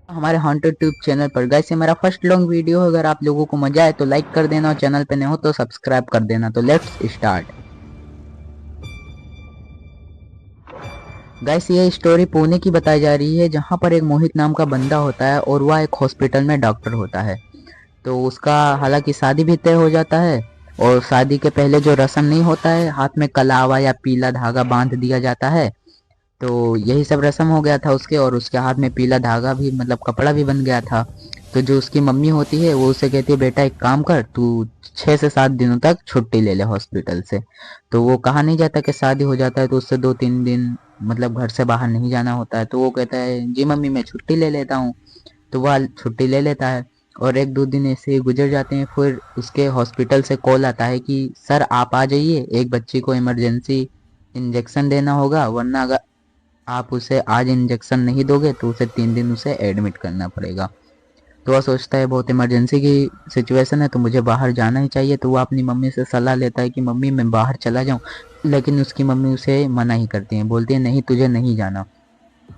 हमारे haunted tube channel पर। Guys ये मेरा फर्स्ट लॉन्ग वीडियो है। अगर आप लोगों को मजा आए तो लाइक कर देना और चैनल पे नए हो तो सब्सक्राइब कर देना। तो लेट्स स्टार्ट। गाइस ये स्टोरी पुणे की बताई जा रही है, जहाँ पर एक मोहित नाम का बंदा होता है और वह एक हॉस्पिटल में डॉक्टर होता है। तो उसका हालांकि शादी भी तय हो जाता है, और शादी के पहले जो रस्म नहीं होता है, हाथ में कलावा या पीला धागा बांध दिया जाता है। तो यही सब रस्म हो गया था उसके, और उसके हाथ में पीला धागा भी मतलब कपड़ा भी बन गया था। तो जो उसकी मम्मी होती है वो उसे कहती है, बेटा एक काम कर, तू 6 से 7 दिनों तक छुट्टी ले ले हॉस्पिटल से। तो वो कहा नहीं जाता कि शादी हो जाता है तो उससे 2-3 दिन मतलब घर से बाहर नहीं जाना होता है। तो वो कहता है जी मम्मी मैं छुट्टी ले लेता हूँ। तो वह छुट्टी ले लेता है, और 1-2 दिन ऐसे ही गुजर जाते हैं। फिर उसके हॉस्पिटल से कॉल आता है कि सर आप आ जाइए, एक बच्ची को इमरजेंसी इंजेक्शन देना होगा, वरना अगर आप उसे आज इंजेक्शन नहीं दोगे तो उसे 3 दिन उसे एडमिट करना पड़ेगा। तो वह सोचता है बहुत इमरजेंसी की सिचुएशन है तो मुझे बाहर जाना ही चाहिए। तो वह अपनी मम्मी से सलाह लेता है कि मम्मी मैं बाहर चला जाऊं, लेकिन उसकी मम्मी उसे मना ही करती है, बोलती है नहीं तुझे नहीं जाना।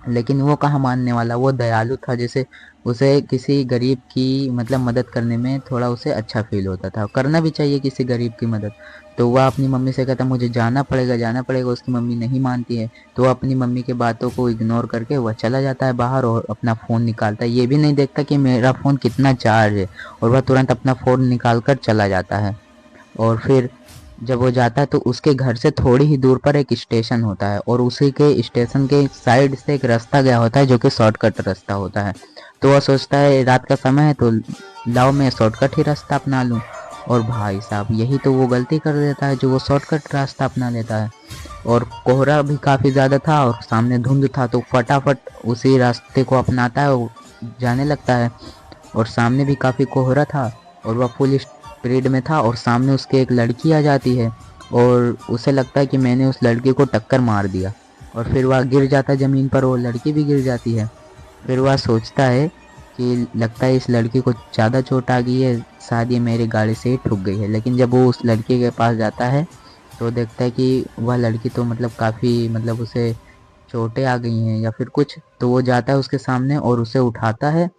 लेकिन वो कहाँ मानने वाला, वो दयालु था, जैसे उसे किसी गरीब की मतलब मदद करने में थोड़ा उसे अच्छा फील होता था, करना भी चाहिए किसी गरीब की मदद। तो वह अपनी मम्मी से कहता मुझे जाना पड़ेगा जाना पड़ेगा, उसकी मम्मी नहीं मानती है। तो वह अपनी मम्मी की बातों को इग्नोर करके वह चला जाता है बाहर, और अपना फ़ोन निकालता है, ये भी नहीं देखता कि मेरा फ़ोन कितना चार्ज है, और वह तुरंत अपना फ़ोन निकाल कर चला जाता है। और फिर जब वो जाता है तो उसके घर से थोड़ी ही दूर पर एक स्टेशन होता है, और उसी के स्टेशन के साइड से एक रास्ता गया होता है जो कि शॉर्टकट रास्ता होता है। तो वह सोचता है रात का समय है तो लाओ मैं शॉर्टकट ही रास्ता अपना लूँ। और भाई साहब यही तो वो गलती कर देता है जो वो शॉर्टकट रास्ता अपना लेता है। और कोहरा भी काफ़ी ज़्यादा था और सामने धुंध था, तो फटाफट उसी रास्ते को अपनाता है और जाने लगता है। और सामने भी काफ़ी कोहरा था, और वह फुल स्पीड में था, और सामने उसके एक लड़की आ जाती है, और उसे लगता है कि मैंने उस लड़की को टक्कर मार दिया। और फिर वह गिर जाता है ज़मीन पर, और लड़की भी गिर जाती है। फिर वह सोचता है कि लगता है इस लड़की को ज़्यादा चोट आ गई है, शायद ये मेरी गाड़ी से ही ठुक गई है। लेकिन जब वो उस लड़की के पास जाता है तो देखता है कि वह लड़की तो मतलब काफ़ी मतलब उसे चोटें आ गई हैं या फिर कुछ। तो वो जाता है उसके सामने और उसे उठाता है,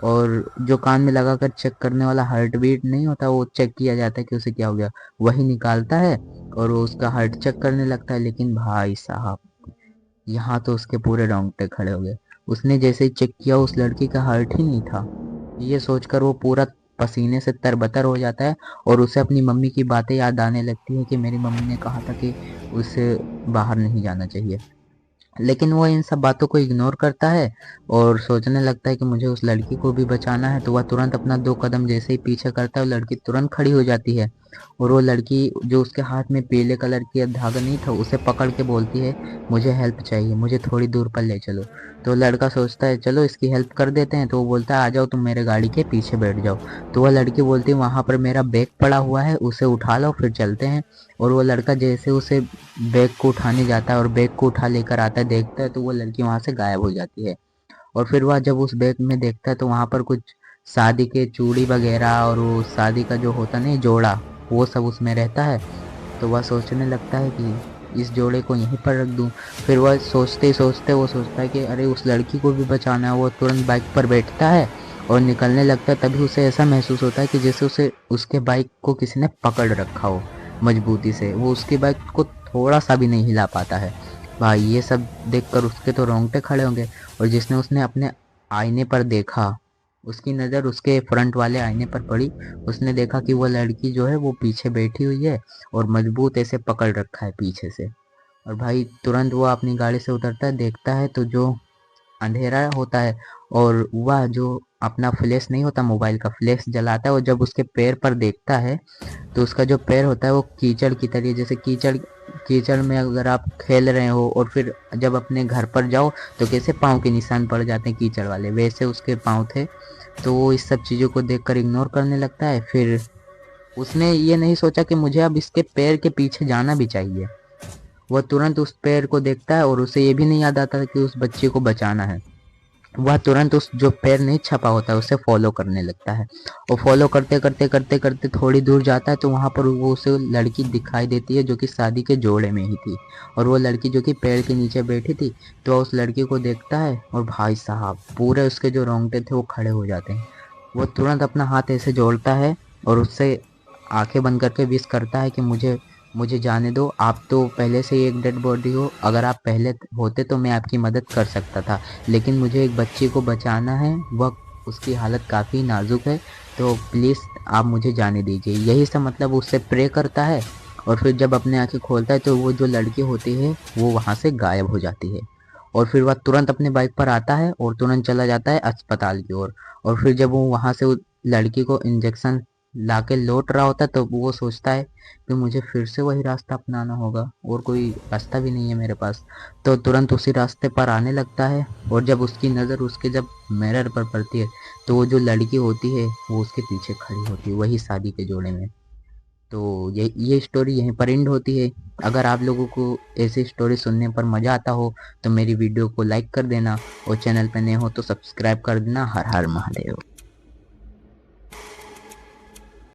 और जो कान में लगाकर चेक करने वाला हार्ट बीट नहीं होता, वो चेक किया जाता है कि उसे क्या हो गया, वही निकालता है। और वो उसका हार्ट चेक करने लगता है, लेकिन भाई साहब यहाँ तो उसके पूरे रोंगटे खड़े हो गए। उसने जैसे ही चेक किया उस लड़की का हार्ट ही नहीं था। ये सोचकर वो पूरा पसीने से तरबतर हो जाता है, और उसे अपनी मम्मी की बातें याद आने लगती है कि मेरी मम्मी ने कहा था कि उसे बाहर नहीं जाना चाहिए। लेकिन वो इन सब बातों को इग्नोर करता है, और सोचने लगता है कि मुझे उस लड़की को भी बचाना है। तो वह तुरंत अपना 2 कदम जैसे ही पीछे करता है, वो लड़की तुरंत खड़ी हो जाती है। और वो लड़की जो उसके हाथ में पीले कलर की धागा नहीं था उसे पकड़ के बोलती है मुझे हेल्प चाहिए, मुझे थोड़ी दूर पर ले चलो। तो लड़का सोचता है चलो इसकी हेल्प कर देते हैं। तो वो बोलता है आ जाओ तुम मेरे गाड़ी के पीछे बैठ जाओ। तो वह लड़की बोलती है वहाँ पर मेरा बैग पड़ा हुआ है, उसे उठा लो फिर चलते हैं। और वो लड़का जैसे उसे बैग को उठाने जाता है और बैग को उठा लेकर आता है, देखता है तो वो लड़की वहाँ से गायब हो जाती है। और फिर वह जब उस बैग में देखता है तो वहाँ पर कुछ शादी के चूड़ी वगैरह और वो शादी का जो होता नहीं जोड़ा, वो सब उसमें रहता है। तो वह सोचने लगता है कि इस जोड़े को यहीं पर रख दूँ। फिर वह सोचते ही सोचते वो सोचता है कि अरे उस लड़की को भी बचाना है। वो तुरंत बाइक पर बैठता है और निकलने लगता है। तभी उसे ऐसा महसूस होता है कि जैसे उसे उसके बाइक को किसी ने पकड़ रखा हो मजबूती से। वो उसकी बाइक को थोड़ा सा भी नहीं हिला पाता है। भाई ये सब देखकर उसके तो रोंगटे खड़े होंगे। और जिसने उसने अपने आईने पर देखा, उसकी नज़र उसके फ्रंट वाले आईने पर पड़ी। उसने देखा कि वो लड़की जो है वो पीछे बैठी हुई है, और मजबूत ऐसे पकड़ रखा है पीछे से। और भाई तुरंत वो अपनी गाड़ी से उतरता है, देखता है तो जो अंधेरा होता है, और वह जो अपना फ्लैश नहीं होता मोबाइल का, फ्लैश जलाता है। और जब उसके पैर पर देखता है तो उसका जो पैर होता है वो कीचड़ की तरह, जैसे कीचड़ कीचड़ में अगर आप खेल रहे हो और फिर जब अपने घर पर जाओ तो कैसे पाँव के निशान पड़ जाते हैं कीचड़ वाले, वैसे उसके पाँव थे। तो वो इस सब चीज़ों को देखकर इग्नोर करने लगता है। फिर उसने ये नहीं सोचा कि मुझे अब इसके पैर के पीछे जाना भी चाहिए। वह तुरंत उस पैर को देखता है, और उसे ये भी नहीं याद आता कि उस बच्चे को बचाना है। वह तुरंत उस जो पैर नहीं छपा होता है उसे फॉलो करने लगता है, और फॉलो करते करते करते करते थोड़ी दूर जाता है तो वहाँ पर वो उसे लड़की दिखाई देती है जो कि शादी के जोड़े में ही थी। और वो लड़की जो कि पेड़ के नीचे बैठी थी, तो वह उस लड़की को देखता है और भाई साहब पूरे उसके जो रोंगटे थे वो खड़े हो जाते हैं। वो तुरंत अपना हाथ ऐसे जोड़ता है और उससे आंखें बंद करके विश करता है कि मुझे मुझे जाने दो, आप तो पहले से ही एक डेड बॉडी हो, अगर आप पहले होते तो मैं आपकी मदद कर सकता था, लेकिन मुझे एक बच्ची को बचाना है, वह उसकी हालत काफ़ी नाजुक है, तो प्लीज़ आप मुझे जाने दीजिए। यही सब मतलब उससे प्रे करता है। और फिर जब अपने आंखें खोलता है तो वो जो लड़की होती है वो वहाँ से गायब हो जाती है। और फिर वह तुरंत अपने बाइक पर आता है और तुरंत चला जाता है अस्पताल की ओर। और फिर जब वो वहाँ से लड़की को इंजेक्शन ला के लौट रहा होता है तो वो सोचता है कि मुझे फिर से वही रास्ता अपनाना होगा और कोई रास्ता भी नहीं है मेरे पास। तो तुरंत उसी रास्ते पर आने लगता है, और जब उसकी नज़र उसके जब मिरर पर पड़ती है तो वो जो लड़की होती है वो उसके पीछे खड़ी होती है, वही शादी के जोड़े में। तो ये स्टोरी यहीं पर एंड होती है। अगर आप लोगों को ऐसी स्टोरी सुनने पर मज़ा आता हो तो मेरी वीडियो को लाइक कर देना, और चैनल पर नए हो तो सब्सक्राइब कर देना। हर हर महादेव।